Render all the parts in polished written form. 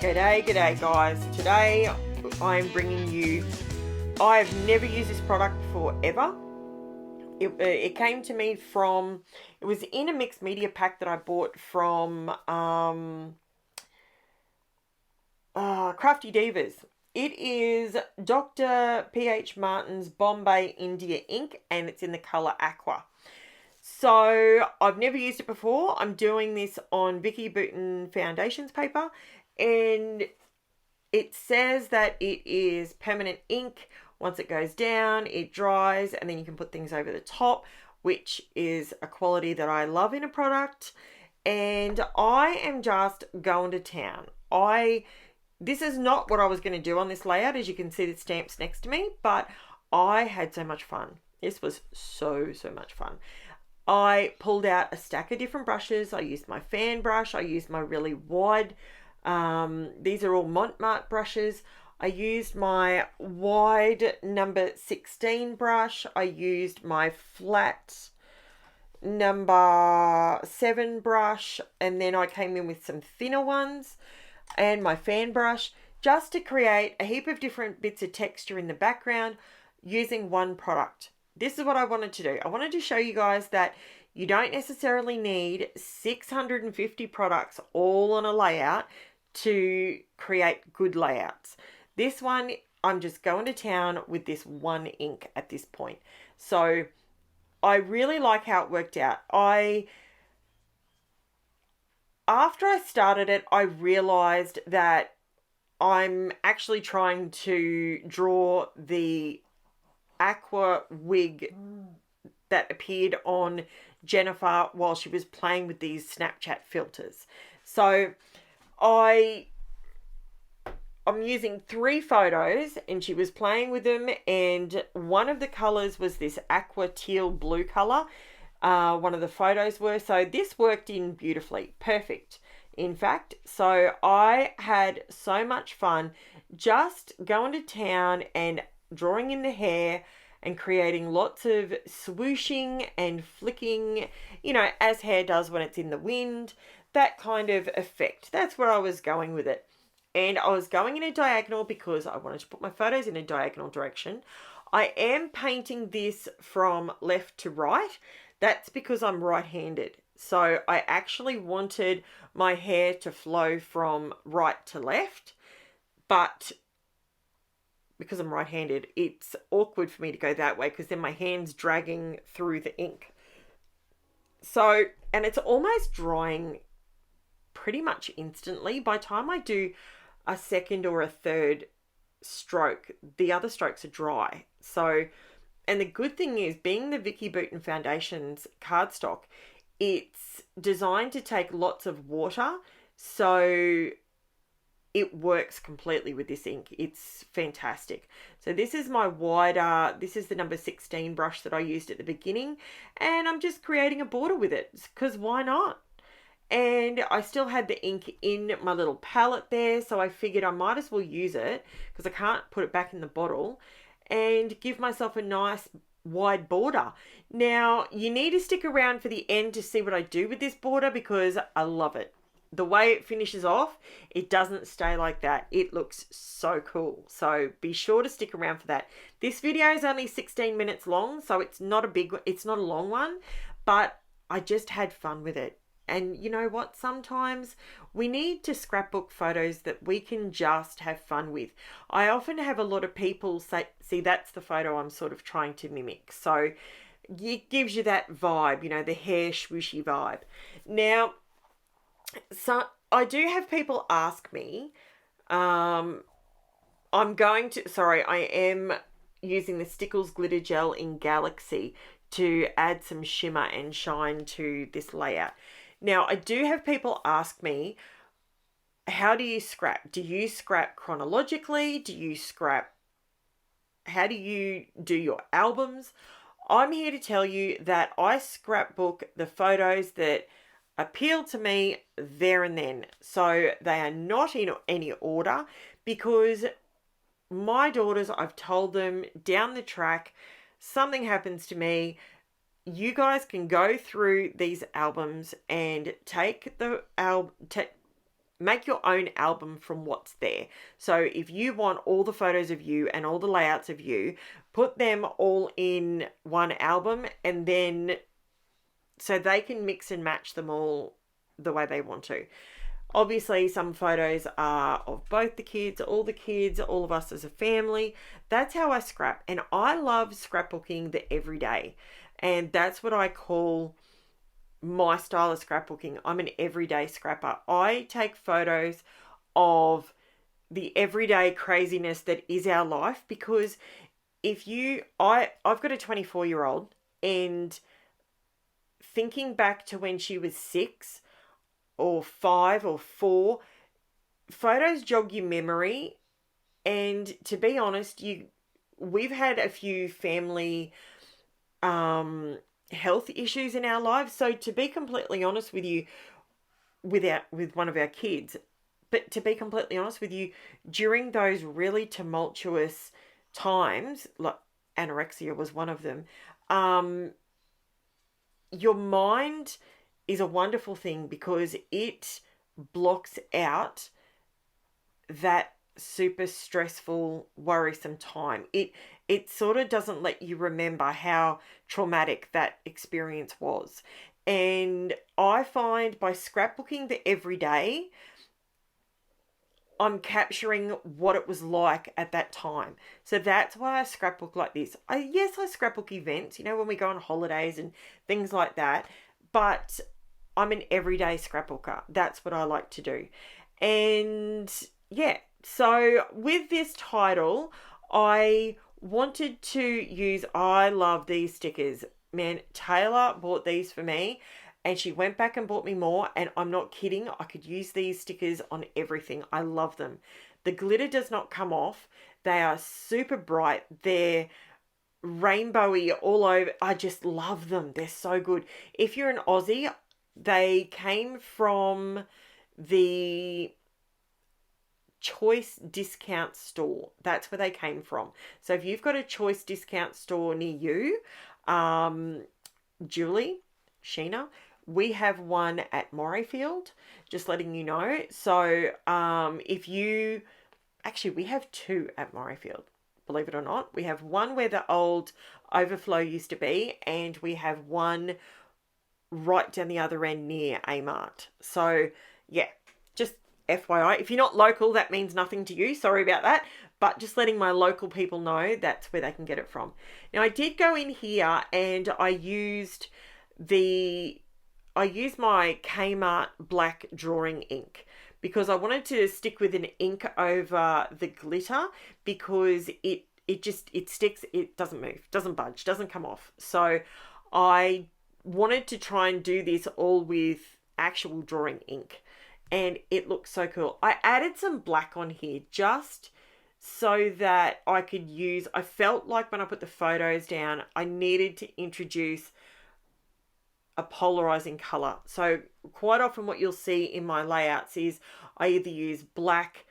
G'day guys. Today I'm bringing you, I've never used this product before ever. It came to me from, it was in a mixed media pack that I bought from Crafty Divas. It is Dr. P.H. Martin's Bombay India ink and it's in the colour Aqua. So I've never used it before. I'm doing this on Vicki Boutin Foundations paper, and it says that it is permanent ink. Once it goes down, it dries, and then you can put things over the top, which is a quality that I love in a product. And I am just going to town. This is not what I was going to do on this layout, as you can see the stamps next to me, but I had so much fun. This was so much fun. I pulled out a stack of different brushes. I used my fan brush. I used my really wide, these are all Montmartre brushes. I used my wide number 16 brush. I used my flat number 7 brush. And then I came in with some thinner ones and my fan brush, just to create a heap of different bits of texture in the background using one product. This is what I wanted to do. I wanted to show you guys that you don't necessarily need 650 products all on a layout to create good layouts. This one, I'm just going to town with this one ink at this point. So I really like how it worked out. After I started it, I realized that I'm actually trying to draw the Aqua wig that appeared on Jennifer while she was playing with these Snapchat filters. So I'm using 3 photos and she was playing with them, and one of the colors was this aqua teal blue color. One of the photos were, so this worked in beautifully, perfect in fact. So I had so much fun just going to town and drawing in the hair and creating lots of swooshing and flicking, you know, as hair does when it's in the wind, that kind of effect. That's where I was going with it. And I was going in a diagonal because I wanted to put my photos in a diagonal direction. I am painting this from left to right. That's because I'm right-handed. So I actually wanted my hair to flow from right to left, but because I'm right-handed, it's awkward for me to go that way because then my hand's dragging through the ink. So, and it's almost drying pretty much instantly. By the time I do a second or a third stroke, the other strokes are dry. So, and the good thing is, being the Vicki Boutin Foundations cardstock, it's designed to take lots of water, so it works completely with this ink. It's fantastic. So this is my wider, this is the number 16 brush that I used at the beginning, and I'm just creating a border with it because why not? And I still had the ink in my little palette there, so I figured I might as well use it because I can't put it back in the bottle, and give myself a nice wide border. Now, you need to stick around for the end to see what I do with this border because I love it. The way it finishes off, it doesn't stay like that. It looks so cool. So be sure to stick around for that. This video is only 16 minutes long, so it's not a long one, but I just had fun with it. And you know what? Sometimes we need to scrapbook photos that we can just have fun with. I often have a lot of people say, see, that's the photo I'm sort of trying to mimic. So it gives you that vibe, you know, the hair swooshy vibe. Now, so I do have people ask me, I am using the Stickles glitter gel in Galaxy to add some shimmer and shine to this layout. Now, I do have people ask me, how do you scrap? Do you scrap chronologically? Do you scrap? How do you do your albums? I'm here to tell you that I scrapbook the photos that appeal to me there and then. So they are not in any order because my daughters, I've told them down the track, something happens to me, you guys can go through these albums and take the make your own album from what's there. So if you want all the photos of you and all the layouts of you, put them all in one album, and then so they can mix and match them all the way they want to. Obviously, some photos are of both the kids, all of us as a family. That's how I scrap. And I love scrapbooking the everyday. And that's what I call my style of scrapbooking. I'm an everyday scrapper. I take photos of the everyday craziness that is our life, because I've got a 24-year-old, and thinking back to when she was 6 or 5 or 4, photos jog your memory. And to be honest, we've had a few family health issues in our lives. So to be completely honest with you, with one of our kids, but to be completely honest with you, during those really tumultuous times, like anorexia was one of them, your mind is a wonderful thing, because it blocks out that super stressful, worrisome time. It sort of doesn't let you remember how traumatic that experience was. And I find by scrapbooking the everyday, I'm capturing what it was like at that time. So that's why I scrapbook like this. I scrapbook events, when we go on holidays and things like that, but I'm an everyday scrapbooker. That's what I like to do. And yeah, so with this title, I wanted to use, I love these stickers. Man, Taylor bought these for me, and she went back and bought me more, and I'm not kidding. I could use these stickers on everything. I love them. The glitter does not come off. They are super bright. They're rainbowy all over. I just love them. They're so good. If you're an Aussie, they came from the Choice Discount Store. That's where they came from. So if you've got a Choice Discount Store near you, Julie, Sheena, we have one at Morayfield, just letting you know. So we have two at Morayfield, believe it or not. We have one where the old overflow used to be, and we have one right down the other end near Amart. So yeah, just FYI, if you're not local, that means nothing to you. Sorry about that. But just letting my local people know that's where they can get it from. Now, I did go in here and I used my Kmart black drawing ink, because I wanted to stick with an ink over the glitter, because it sticks, it doesn't move, doesn't budge, doesn't come off. So I wanted to try and do this all with actual drawing ink, and it looks so cool. I added some black on here just so that I felt like when I put the photos down, I needed to introduce a polarizing color. So quite often what you'll see in my layouts is I either use black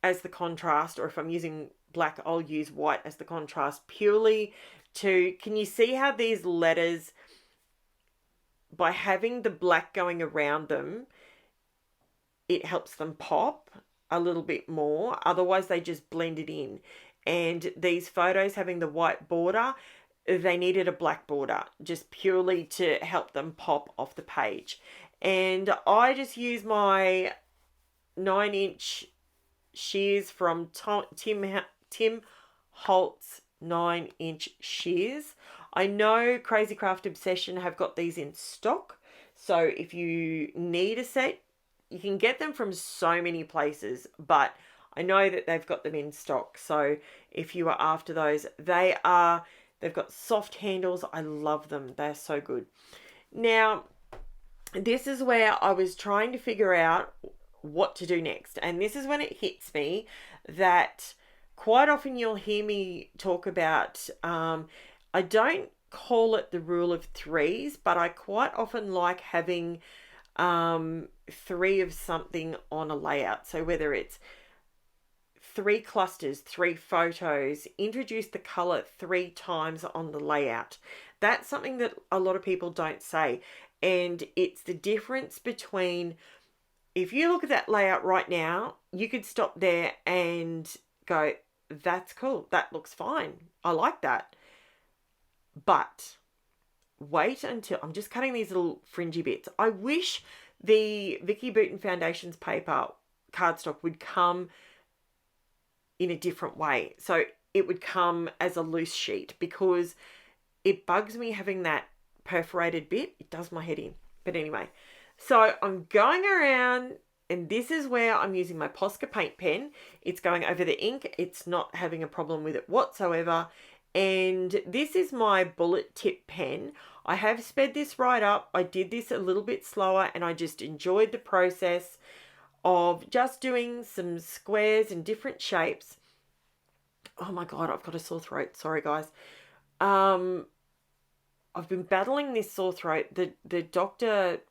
as the contrast, or if I'm using black, I'll use white as the contrast, purely can you see how these letters, by having the black going around them, it helps them pop a little bit more. Otherwise they just blend it in. And these photos having the white border, they needed a black border just purely to help them pop off the page. And I just use my 9-inch shears from Tim Holtz 9-inch shears. I know Crazy Craft Obsession have got these in stock. So if you need a set, you can get them from so many places, but I know that they've got them in stock. So if you are after those, they've got soft handles. I love them. They're so good. Now, this is where I was trying to figure out what to do next. And this is when it hits me that quite often you'll hear me talk about, I don't call it the rule of threes, but I quite often like having 3 of something on a layout. So whether it's 3 clusters, 3 photos, introduce the color 3 times on the layout. That's something that a lot of people don't say. And it's the difference between if you look at that layout right now, you could stop there and go, that's cool. That looks fine. I like that. But wait until I'm just cutting these little fringy bits. I wish the Vicky Bouton Foundations paper cardstock would come in a different way. So it would come as a loose sheet, because it bugs me having that perforated bit. It does my head in. But anyway, so I'm going around, and this is where I'm using my Posca paint pen. It's going over the ink. It's not having a problem with it whatsoever. And this is my bullet tip pen. I have sped this right up. I did this a little bit slower, and I just enjoyed the process of just doing some squares and different shapes. Oh my God, I've got a sore throat. Sorry, guys. I've been battling this sore throat. The doctor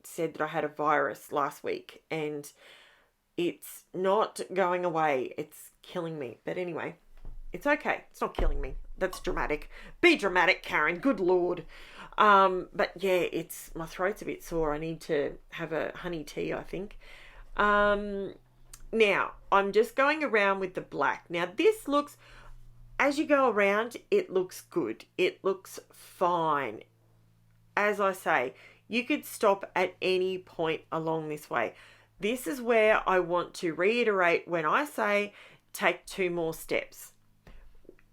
said that I had a virus last week, and it's not going away. It's killing me. But anyway, it's okay. It's not killing me. That's dramatic. Be dramatic, Karen. Good Lord. But yeah, my throat's a bit sore. I need to have a honey tea, I think. Now, I'm just going around with the black. Now, this looks, as you go around, it looks good. It looks fine. As I say, you could stop at any point along this way. This is where I want to reiterate when I say take 2 more steps.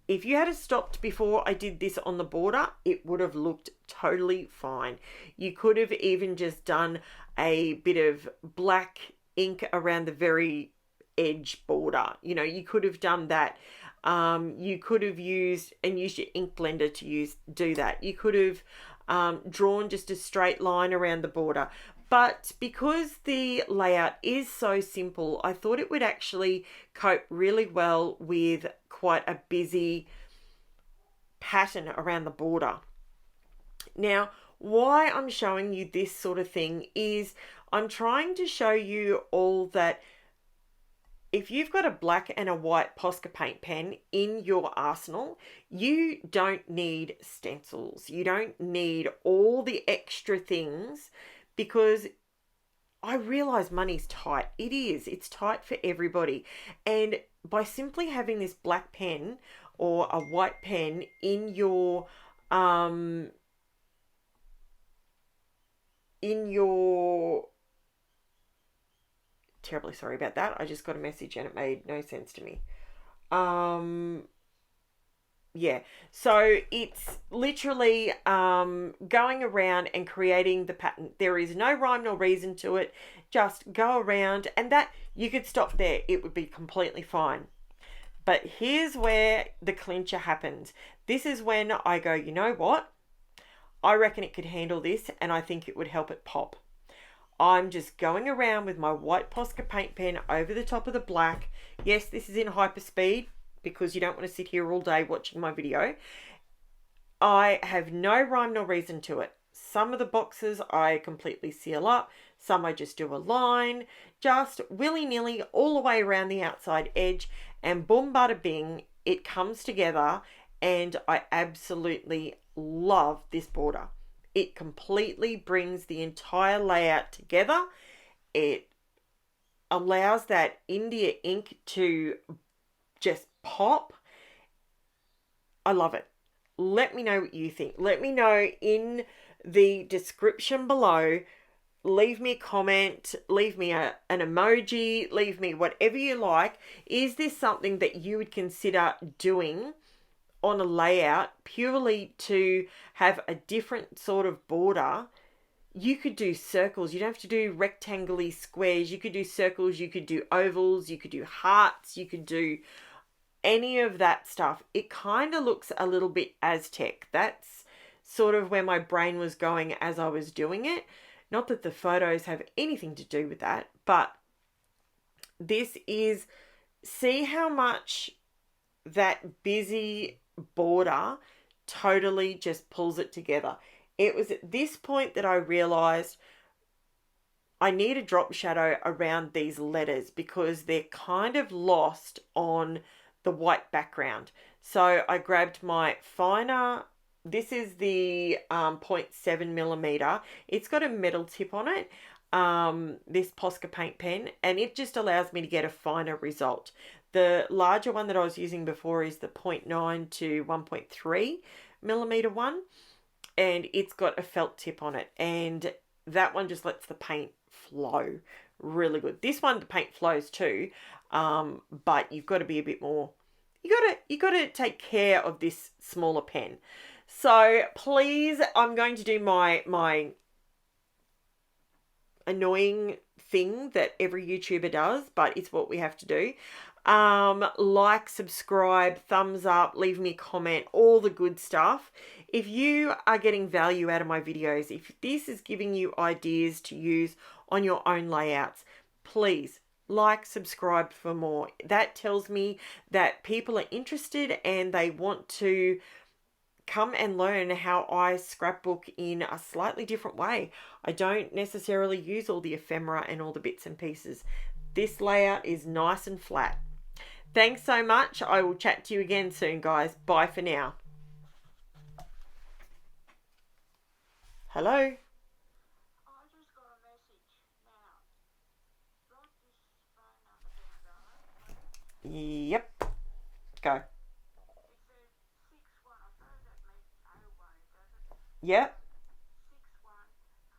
If you had stopped before I did this on the border, it would have looked totally fine. You could have even just done a bit of black ink around the very edge border. You know, you could have done that. You could have used your ink blender to do that. You could have drawn just a straight line around the border. But because the layout is so simple, I thought it would actually cope really well with quite a busy pattern around the border. Now, why I'm showing you this sort of thing is I'm trying to show you all that if you've got a black and a white Posca paint pen in your arsenal, you don't need stencils. You don't need all the extra things, because I realize money's tight. It is. It's tight for everybody. And by simply having this black pen or a white pen in your terribly sorry about that. I just got a message and it made no sense to me. Yeah, so it's literally going around and creating the pattern. There is no rhyme nor reason to it. Just go around, and that you could stop there. It would be completely fine. But here's where the clincher happens. This is when I go, you know what? I reckon it could handle this, and I think it would help it pop. I'm just going around with my white Posca paint pen over the top of the black. Yes, this is in hyperspeed, because you don't want to sit here all day watching my video. I have no rhyme nor reason to it. Some of the boxes I completely seal up. Some I just do a line. Just willy-nilly all the way around the outside edge. And boom, bada bing, it comes together. And I absolutely love this border. It completely brings the entire layout together. It allows that India ink to just pop. I love it. Let me know what you think. Let me know in the description below. Leave me a comment, leave me an emoji, leave me whatever you like. Is this something that you would consider doing on a layout purely to have a different sort of border? You could do circles. You don't have to do rectangular squares. You could do circles. You could do ovals. You could do hearts. You could do any of that stuff. It kind of looks a little bit Aztec. That's sort of where my brain was going as I was doing it. Not that the photos have anything to do with that, but this is, see how much that busy border totally just pulls it together. It was at this point that I realized I need a drop shadow around these letters because they're kind of lost on the white background. So I grabbed my finer, this is the 0.7 millimeter. It's got a metal tip on it. this Posca paint pen, and it just allows me to get a finer result. The larger one that I was using before is the 0.9 to 1.3 millimeter one, and it's got a felt tip on it, and that one just lets the paint flow really good. This one, the paint flows too, but you've got to be a bit more, you got to take care of this smaller pen. So please, I'm going to do my annoying thing that every YouTuber does, but it's what we have to do. Like, subscribe, thumbs up, leave me a comment, all the good stuff. If you are getting value out of my videos, if this is giving you ideas to use on your own layouts, please like, subscribe for more. That tells me that people are interested and they want to come and learn how I scrapbook in a slightly different way. I don't necessarily use all the ephemera and all the bits and pieces. This layout is nice and flat. Thanks so much. I will chat to you again soon, guys. Bye for now. Hello? I just got a message now. Write this phone number down, darling. Yep. Go. It says 61. I suppose that means 01, does it? Yep.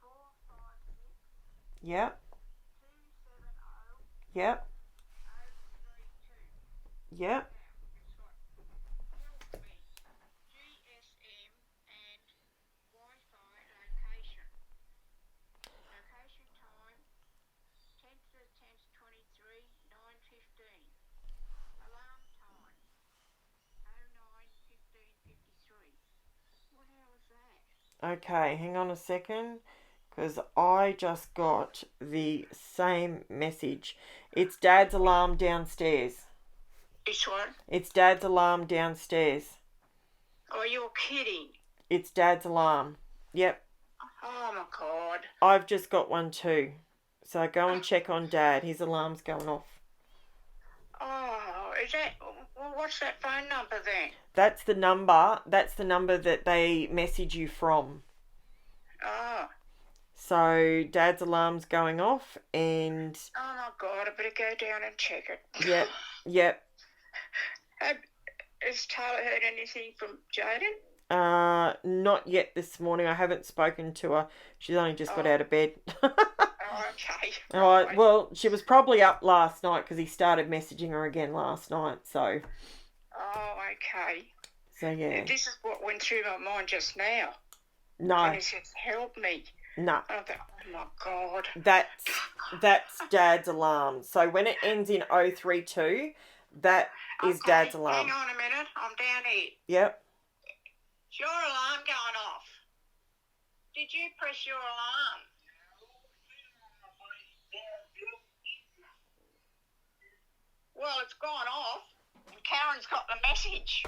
61456 Yep. 270 Yep. 032. Yep. Now, it's got help me. GSM and Wi-Fi location. Location time 10th to 10th 23 9:15. Alarm time 09:15:53. What the hell is that? Okay, hang on a second, because I just got the same message. It's Dad's alarm downstairs. This one? It's Dad's alarm downstairs. Oh, you're kidding. It's Dad's alarm. Yep. Oh my God. I've just got one too. So go and check on Dad. His alarm's going off. Oh, is that, well, what's that phone number then? That's the number. That's the number that they message you from. Oh. So Dad's alarm's going off, and Oh my God, I better go down and check it. yep, yep. Has Taylor heard anything from Jaden? Not yet this morning. I haven't spoken to her. She's only just got out of bed. Oh, okay. All right. Well, she was probably up last night because he started messaging her again last night. So. Oh, okay. So yeah. This is what went through my mind just now. No. And he says, "Help me." No. I thought, oh my God. That's Dad's alarm. So when it ends in 032, that is Dad's alarm. Hang on a minute. I'm down here. Yep. Is your alarm going off? Did you press your alarm? Well, it's gone off, and Karen's got the message.